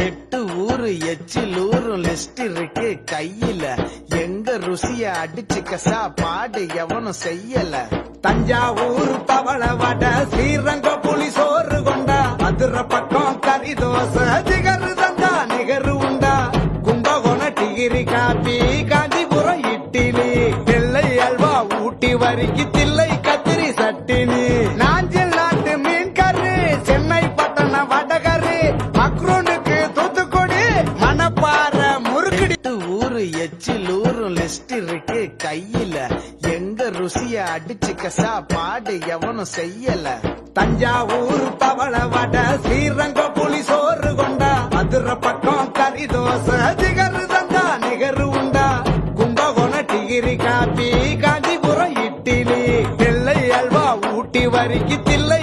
எட்டு ஊரு எச்சில் ஊரும் லிஸ்ட் இருக்கு கையில, எங்க ருசிய அடிச்சு கசா பாடு எவனும் செய்யல. தஞ்சாவூர் பவள வடை, ஸ்ரீரங்க புலி சோறு கொண்டா, மதுரை பக்கம் கறி தோசை, ஜிகரு தந்தா நிகரு உண்டா, கும்பகோணம் டிகிரி காப்பி, காஞ்சிபுரம் இட்லி, வெள்ளை அல்வா ஊட்டி வரிக்கு தில்லை கத்திரி சட்டினி, நாஞ்சில் நாட்டு மீன் கறி, சென்னை பட்டணம் வடகரு, மக்ரூனுக்கு தூத்துக்குடி, மணப்பாற முறுக்குடி. ஊரு எச்சில் ஊரும் லிஸ்ட் இருக்கு கையில, எங்க ருசிய அடிச்சு கசா பாடு எவனும் செய்யல. தஞ்சாவூர் பவள வடை, ஸ்ரீரங்க புலி சோறு கொண்டா, மதுரை பக்கம் கறி தோசை, ஜிகரு தந்தா நிகரு உண்டா, கும்பகோணம் டிகிரி காப்பி, காஞ்சிபுரம் இட்லி, வெள்ளை அல்வா ஊட்டி வரிக்கு தில்லை